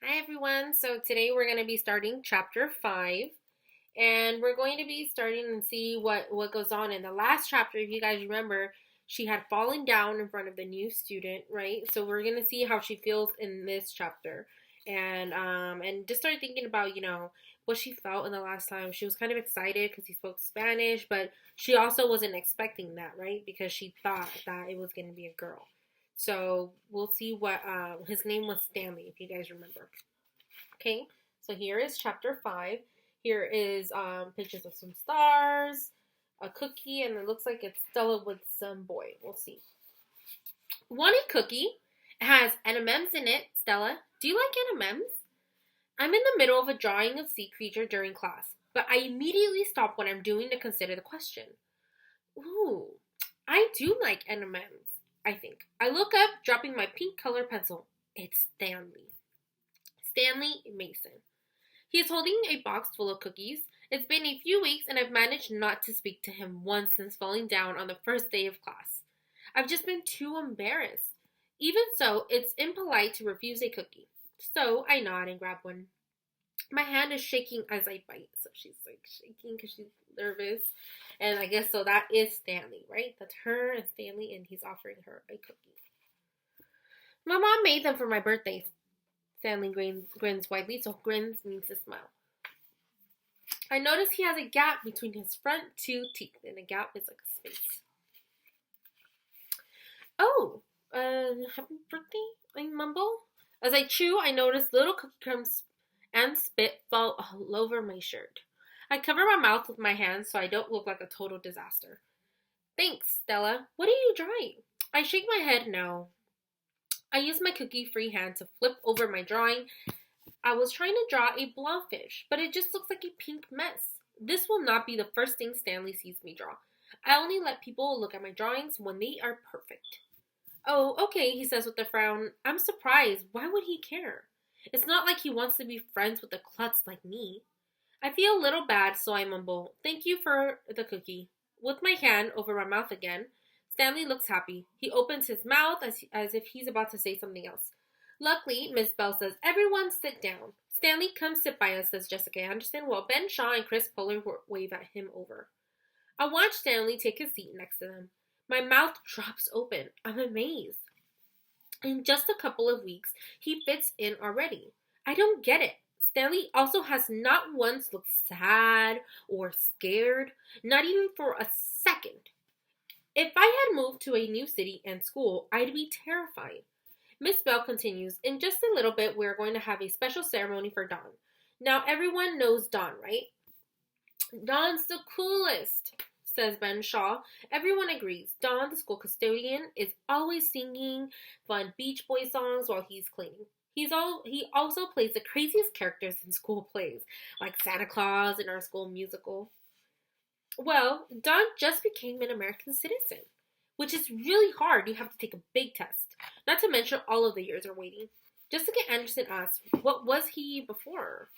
Hi everyone. So today we're going to be starting chapter 5 and we're going to be starting and see what goes on in the last chapter. If you guys remember, she had fallen down in front of the new student, right? So we're going to see how she feels in this chapter. And just start thinking about, what she felt in the last time. She was kind of excited cuz he spoke Spanish, but she also wasn't expecting that, right? Because she thought that it was going to be a girl. So we'll see what his name was Stanley, if you guys remember. Okay, so here is chapter 5. Here is pictures of some stars, a cookie, and it looks like it's Stella with some boy. We'll see. Want a cookie? It has M&Ms in it. Stella, do you like M&Ms? I'm in the middle of a drawing of sea creature during class, but I immediately stop what I'm doing to consider the question. Ooh, I do like M&Ms, I think. I look up, dropping my pink color pencil. It's Stanley. Stanley Mason. He is holding a box full of cookies. It's been a few weeks and I've managed not to speak to him once since falling down on the first day of class. I've just been too embarrassed. Even so, it's impolite to refuse a cookie. So I nod and grab one. My hand is shaking as I bite. So she's like shaking because she's nervous. And I guess so that is Stanley, right? That's her and Stanley, and he's offering her a cookie. My mom made them for my birthday. Stanley grins widely, so grins means to smile. I notice he has a gap between his front two teeth, and a gap is like a space. Oh, happy birthday, I mumble. As I chew, I notice little cookie crumbs and spit fall all over my shirt. I cover my mouth with my hands so I don't look like a total disaster. Thanks, Stella. What are you drawing? I shake my head no. I use my cookie-free hand to flip over my drawing. I was trying to draw a blowfish, but it just looks like a pink mess. This will not be the first thing Stanley sees me draw. I only let people look at my drawings when they are perfect. Oh, okay, he says with a frown. I'm surprised. Why would he care? It's not like he wants to be friends with a klutz like me. I feel a little bad, so I mumble, Thank you for the cookie. With my hand over my mouth again, Stanley looks happy. He opens his mouth as if he's about to say something else. Luckily, Miss Bell says, Everyone sit down. Stanley, come sit by us, says Jessica Anderson, while Ben Shaw and Chris Puller wave at him over. I watch Stanley take his seat next to them. My mouth drops open. I'm amazed. In just a couple of weeks, he fits in already. I don't get it. Stanley also has not once looked sad or scared, not even for a second. If I had moved to a new city and school, I'd be terrified. Miss Bell continues, In just a little bit, we're going to have a special ceremony for Dawn. Now, everyone knows Dawn, right? Dawn's the coolest, says Ben Shaw. Everyone agrees. Dawn, the school custodian, is always singing fun Beach Boy songs while he's cleaning. He also plays the craziest characters in school plays, like Santa Claus in our school musical. Well, Dawn just became an American citizen, which is really hard. You have to take a big test. Not to mention all of the years are waiting. Jessica Anderson asks, What was he before?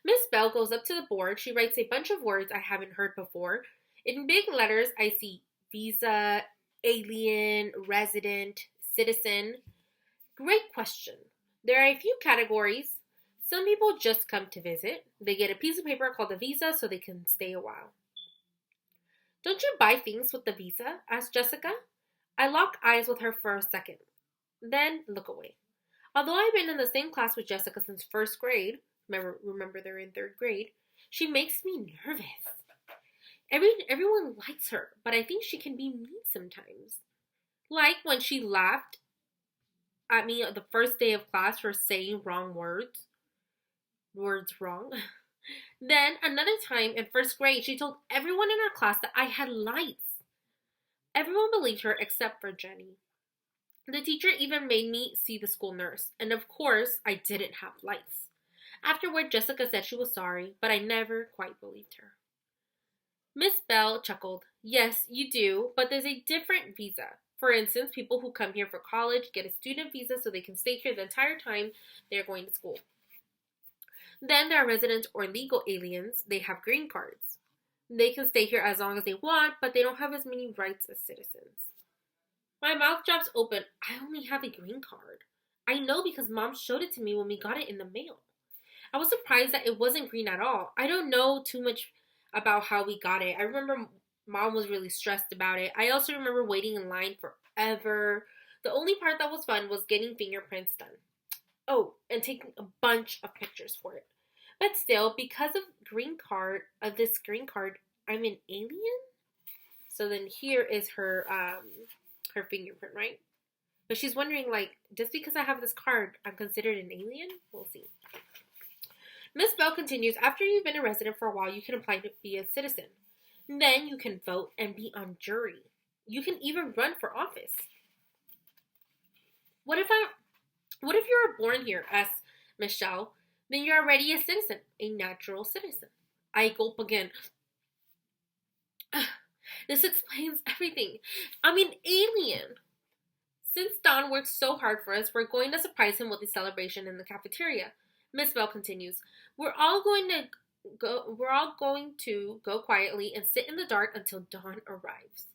Miss Bell goes up to the board. She writes a bunch of words I haven't heard before. In big letters, I see visa, alien, resident, citizen. Great question. There are a few categories. Some people just come to visit. They get a piece of paper called a visa so they can stay a while. Don't you buy things with the visa? Asked Jessica. I lock eyes with her for a second, then look away. Although I've been in the same class with Jessica since first grade, remember they're in third grade, she makes me nervous. Everyone likes her, but I think she can be mean sometimes. Like when she laughed at me the first day of class for saying wrong words. Words wrong. Then another time in first grade, she told everyone in her class that I had lights. Everyone believed her except for Jenny. The teacher even made me see the school nurse, and of course, I didn't have lights. Afterward, Jessica said she was sorry, but I never quite believed her. Miss Bell chuckled. Yes, you do, but there's a different visa. For instance, people who come here for college get a student visa so they can stay here the entire time they're going to school. Then there are resident or legal aliens. They have green cards. They can stay here as long as they want, but they don't have as many rights as citizens. My mouth drops open. I only have a green card. I know because Mom showed it to me when we got it in the mail. I was surprised that it wasn't green at all. I don't know too much about how we got it. I remember Mom was really stressed about it. I also remember waiting in line forever. The only part that was fun was getting fingerprints done. Oh, and taking a bunch of pictures for it. But still, because of this green card, I'm an alien. So then here is her fingerprint, right? But she's wondering, like, just because I have this card, I'm considered an alien? We'll see. Miss Bell continues, after you've been a resident for a while, you can apply to be a citizen. Then you can vote and be on jury. You can even run for office. What if you were born here, asked Michelle? Then you're already a citizen, a natural citizen. I gulp again. This explains everything. I'm an alien. Since Don works so hard for us, we're going to surprise him with a celebration in the cafeteria. Miss Bell continues, We're all going to go quietly and sit in the dark until dawn arrives.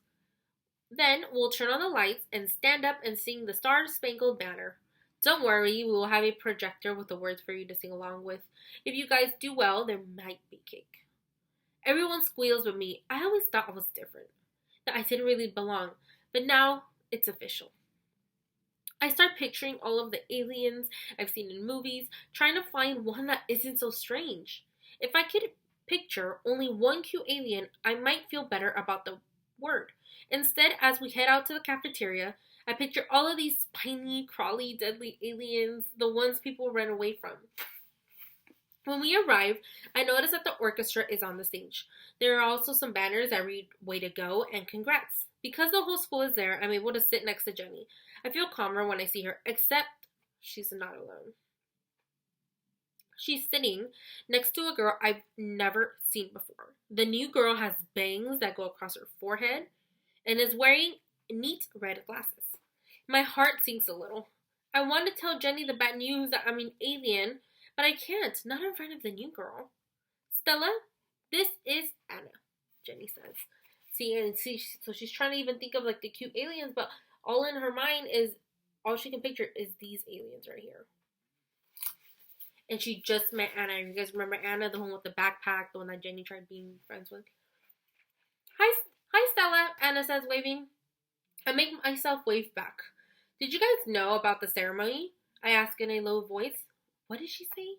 Then we'll turn on the lights and stand up and sing the Star-Spangled Banner. Don't worry, we will have a projector with the words for you to sing along with. If you guys do well, there might be cake. Everyone squeals but me. I always thought I was different, that I didn't really belong, but now it's official. I start picturing all of the aliens I've seen in movies, trying to find one that isn't so strange. If I could picture only one cute alien, I might feel better about the word. Instead, as we head out to the cafeteria, I picture all of these spiny, crawly, deadly aliens, the ones people run away from. When we arrive, I notice that the orchestra is on the stage. There are also some banners that read, Way to go and congrats. Because the whole school is there, I'm able to sit next to Jenny. I feel calmer when I see her, except she's not alone. She's sitting next to a girl I've never seen before. The new girl has bangs that go across her forehead and is wearing neat red glasses. My heart sinks a little. I want to tell Jenny the bad news that I'm an alien, but I can't, not in front of the new girl. Stella, this is Anna, Jenny says. So she's trying to even think of like the cute aliens, but all in her mind is, all she can picture is these aliens right here. And she just met Anna. You guys remember Anna, the one with the backpack, the one that Jenny tried being friends with? Hi, Stella, Anna says, waving. I make myself wave back. Did you guys know about the ceremony? I ask in a low voice. What did she say?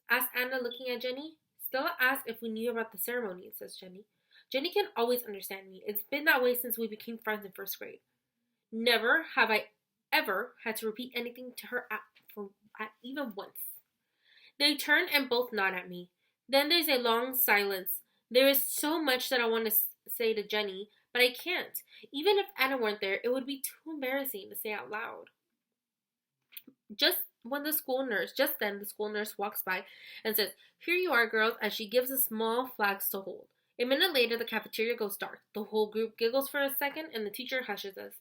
Asked Anna, looking at Jenny. Stella asked if we knew about the ceremony, says Jenny. Jenny can always understand me. It's been that way since we became friends in first grade. Never have I ever had to repeat anything to her at even once. They turn and both nod at me. Then there's a long silence. There is so much that I want to say to Jenny, but I can't. Even if Anna weren't there, it would be too embarrassing to say out loud. Just then the school nurse walks by and says, Here you are, girls, as she gives us small flags to hold. A minute later, the cafeteria goes dark. The whole group giggles for a second, and the teacher hushes us.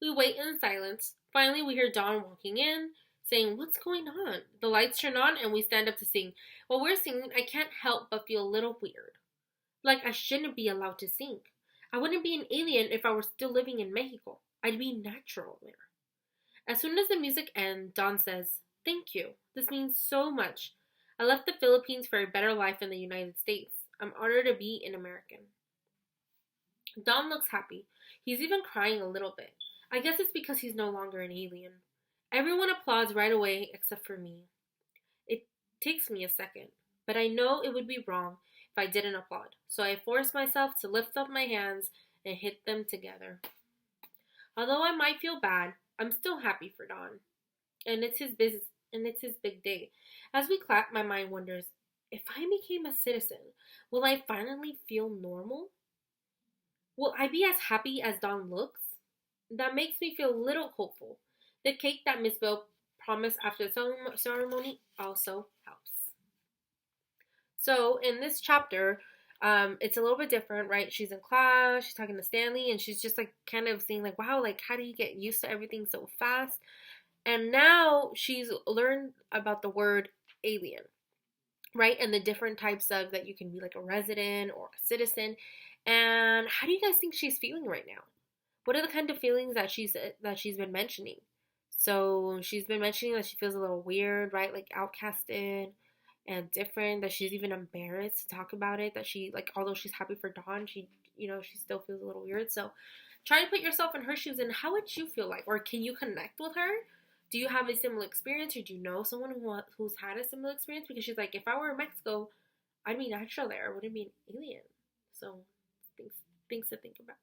We wait in silence. Finally, we hear Dawn walking in, saying, What's going on? The lights turn on, and we stand up to sing. While we're singing, I can't help but feel a little weird. Like I shouldn't be allowed to sing. I wouldn't be an alien if I were still living in Mexico. I'd be natural there. As soon as the music ends, Dawn says, Thank you. This means so much. I left the Philippines for a better life in the United States. I'm honored to be an American. Don looks happy. He's even crying a little bit. I guess it's because he's no longer an alien. Everyone applauds right away except for me. It takes me a second, but I know it would be wrong if I didn't applaud. So I force myself to lift up my hands and hit them together. Although I might feel bad, I'm still happy for Don. And it's his big day. As we clap, my mind wonders, if I became a citizen, will I finally feel normal? Will I be as happy as Don looks? That makes me feel a little hopeful. The cake that Miss Bell promised after the ceremony also helps. So in this chapter, it's a little bit different, right? She's in class, she's talking to Stanley, and she's just like kind of saying like, wow, like how do you get used to everything so fast? And now she's learned about the word alien, right? And the different types of that you can be like a resident or a citizen. And how do you guys think she's feeling right now? What are the kind of feelings that she's been mentioning? So she's been mentioning that she feels a little weird, right? Like outcasted and different, that she's even embarrassed to talk about it, that she, like, although she's happy for Dawn, she still feels a little weird. So try to put yourself in her shoes, and how would you feel like, or can you connect with her? Do you have a similar experience, or do you know someone who's had a similar experience? Because she's like, if I were in Mexico, I'd be natural there. I wouldn't be an alien. So things to think about.